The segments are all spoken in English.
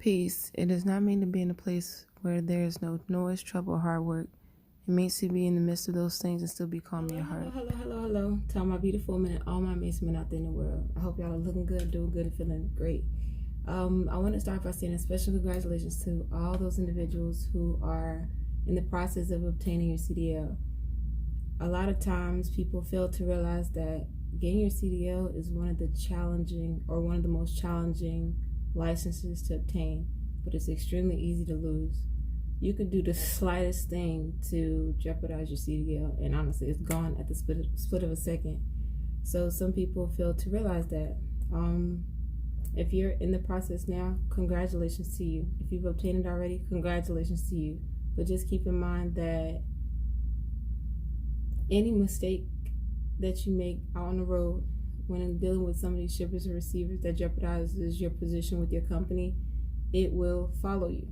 Peace. It does not mean to be in a place where there is no noise, trouble, or hard work. It means to be in the midst of those things and still be calm in your heart. Hello. To all my beautiful men and all my amazing men out there in the world. I hope y'all are looking good, doing good, and feeling great. I want to start by saying a special congratulations to all those individuals who are in the process of obtaining your CDL. A lot of times people fail to realize that getting your CDL is one of the most challenging licenses to obtain, but it's extremely easy to lose. You could do the slightest thing to jeopardize your CDL, and honestly, it's gone at the split of a second. So some people fail to realize that. If you're in the process now, congratulations to you. If you've obtained it already, congratulations to you. But just keep in mind that any mistake that you make out on the road when dealing with some of these shippers or receivers that jeopardizes your position with your company, it will follow you,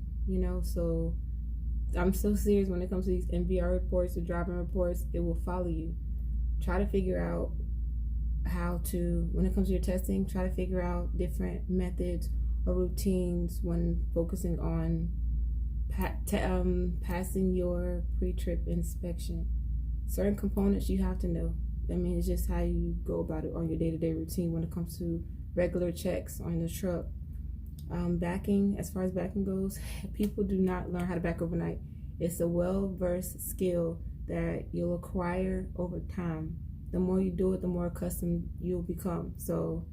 So I'm so serious when it comes to these MVR reports or driving reports, it will follow you. Try to figure out when it comes to your testing, try to figure out different methods or routines when focusing on passing your pre-trip inspection. Certain components you have to know. It's just how you go about it on your day-to-day routine when it comes to regular checks on the truck. As far as backing goes, people do not learn how to back overnight. It's a well-versed skill that you'll acquire over time. The more you do it, the more accustomed you'll become. So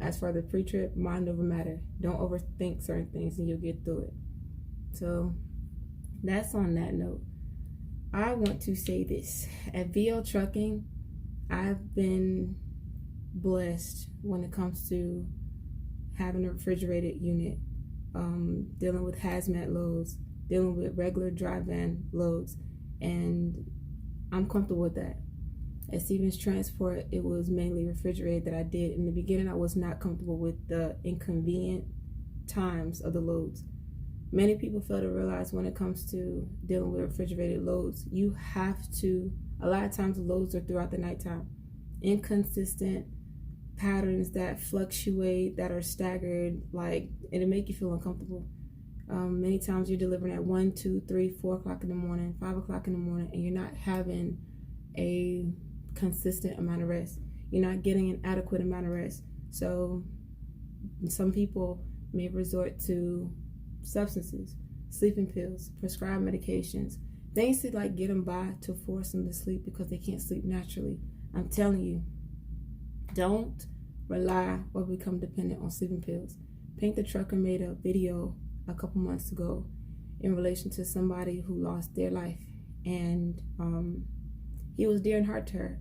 as for the pre-trip, mind over matter. Don't overthink certain things and you'll get through it. So that's on that note. I want to say this. At VL Trucking, I've been blessed when it comes to having a refrigerated unit, dealing with hazmat loads, dealing with regular dry van loads, and I'm comfortable with that. At Stevens Transport, it was mainly refrigerated that I did. In the beginning, I was not comfortable with the inconvenient times of the loads. Many people fail to realize when it comes to dealing with refrigerated loads, a lot of times the loads are throughout the nighttime. Inconsistent patterns that fluctuate, that are staggered, it'll make you feel uncomfortable. Many times you're delivering at 1, 2, 3, 4 o'clock in the morning, 5 o'clock in the morning, and you're not having a consistent amount of rest. You're not getting an adequate amount of rest. So some people may resort to substances, sleeping pills, prescribed medications, things to get them by to force them to sleep because they can't sleep naturally. I'm telling you, don't rely or become dependent on sleeping pills. Paint the Trucker made a video a couple months ago in relation to somebody who lost their life, and he was dear in heart to her.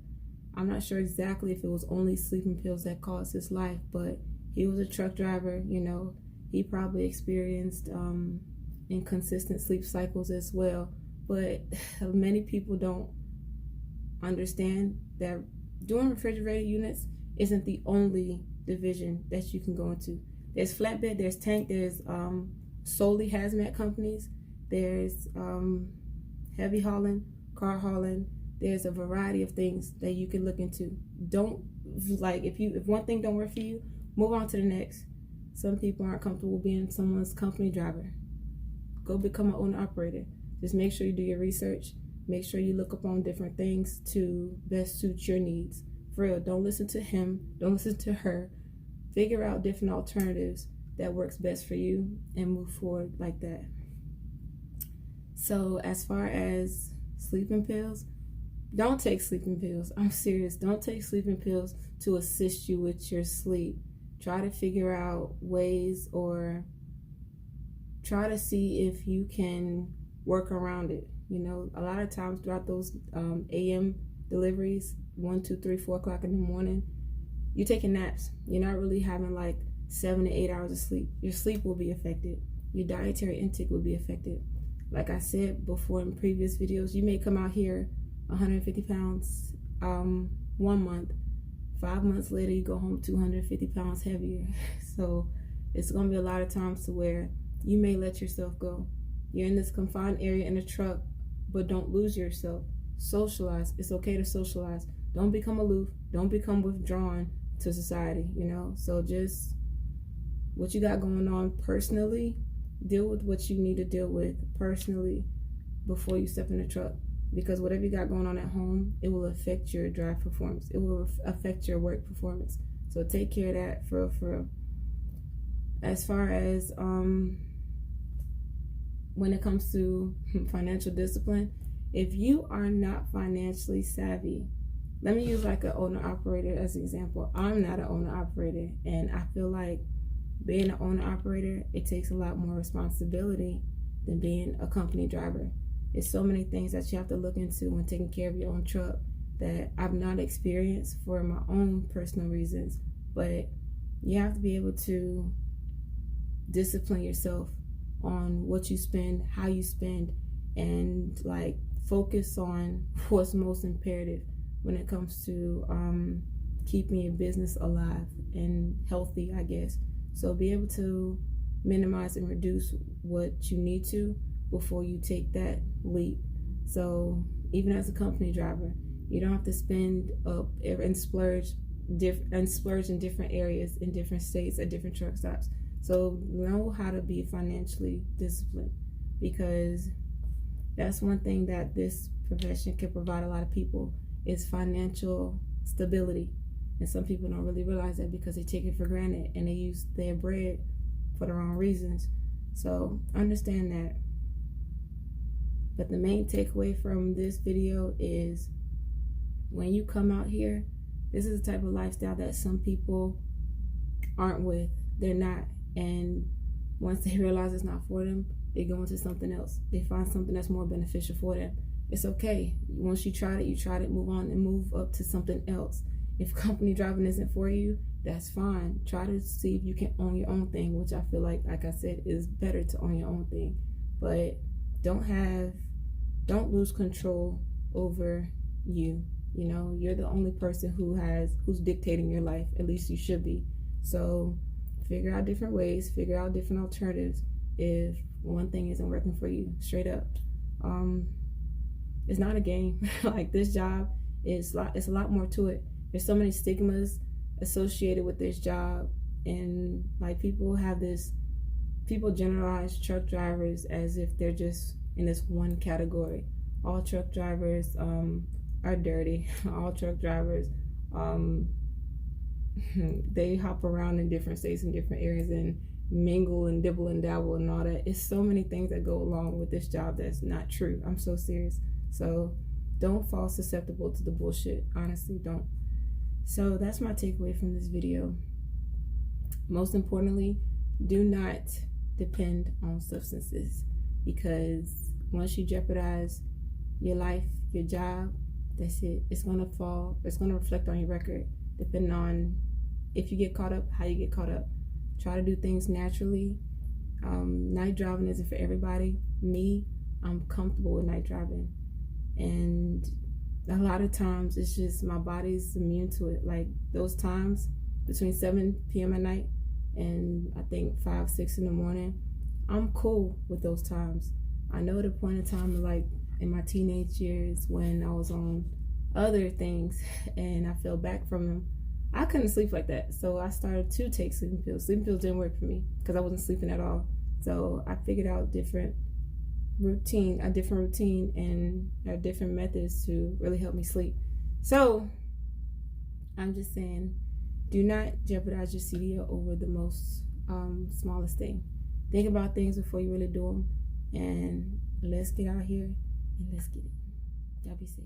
I'm not sure exactly if it was only sleeping pills that caused his life, but he was a truck driver, He probably experienced inconsistent sleep cycles as well. But many people don't understand that doing refrigerated units isn't the only division that you can go into. There's flatbed, there's tank, there's solely hazmat companies, there's heavy hauling, car hauling. There's a variety of things that you can look into. Don't if one thing don't work for you, move on to the next. Some people aren't comfortable being someone's company driver. Go become an owner operator. Just make sure you do your research. Make sure you look up on different things to best suit your needs. For real, don't listen to him. Don't listen to her. Figure out different alternatives that works best for you and move forward like that. So as far as sleeping pills, don't take sleeping pills. I'm serious. Don't take sleeping pills to assist you with your sleep. Try to figure out ways or try to see if you can work around it. A lot of times throughout those AM deliveries, 1, 2, 3, 4 o'clock in the morning, you're taking naps. You're not really having 7 to 8 hours of sleep. Your sleep will be affected. Your dietary intake will be affected. Like I said before in previous videos, you may come out here 150 pounds 1 month. 5 months later, you go home 250 pounds heavier. So it's going to be a lot of times to where you may let yourself go. You're in this confined area in a truck, but don't lose yourself. Socialize. It's okay to socialize. Don't become aloof. Don't become withdrawn to society, So just what you got going on personally, deal with what you need to deal with personally before you step in the truck. Because whatever you got going on at home, it will affect your drive performance. It will affect your work performance. So take care of that for real. As far as when it comes to financial discipline, if you are not financially savvy, let me use like an owner operator as an example. I'm not an owner operator, and I feel like being an owner operator, it takes a lot more responsibility than being a company driver. There's so many things that you have to look into when taking care of your own truck that I've not experienced for my own personal reasons. But you have to be able to discipline yourself on what you spend, how you spend, and like focus on what's most imperative when it comes to keeping your business alive and healthy, I guess. So be able to minimize and reduce what you need to before you take that leap. So even as a company driver, you don't have to spend up and splurge in different areas, in different states, at different truck stops. So know how to be financially disciplined, because that's one thing that this profession can provide a lot of people is financial stability. And some people don't really realize that because they take it for granted and they use their bread for the wrong reasons. So understand that. But the main takeaway from this video is when you come out here, this is the type of lifestyle that some people aren't with. They're not. And once they realize it's not for them, they go into something else. They find something that's more beneficial for them. It's okay. Once you tried it, move on and move up to something else. If company driving isn't for you, that's fine. Try to see if you can own your own thing, which I feel like I said, is better to own your own thing. But don't lose control over you. You know, you're the only person who's dictating your life. At least you should be. So figure out different ways, figure out different alternatives if one thing isn't working for you, straight up. It's not a game. Like, this job it's a lot more to it. There's so many stigmas associated with this job, and like people generalize truck drivers as if they're just in this one category. All truck drivers are dirty. All truck drivers they hop around in different states and different areas and mingle and dibble and dabble and all that. It's so many things that go along with this job that's not true. I'm so serious. So don't fall susceptible to the bullshit. Honestly, don't. So that's my takeaway from this video. Most importantly, do not depend on substances, because once you jeopardize your life, your job, that's it. It's going to reflect on your record, depending on if you get caught up, how you get caught up. Try to do things naturally. Night driving isn't for everybody. I'm comfortable with night driving, and a lot of times it's just my body's immune to it. Like those times between 7 p.m. at night and I think 5, 6 in the morning, I'm cool with those times. I know the point of time, like in my teenage years when I was on other things and I fell back from them, I couldn't sleep like that. So I started to take sleeping pills. Sleeping pills didn't work for me because I wasn't sleeping at all. So I figured out a different routine and different methods to really help me sleep. So I'm just saying, do not jeopardize your CDL over the most smallest thing. Think about things before you really do them, and let's get out here and let's get it. Y'all be safe.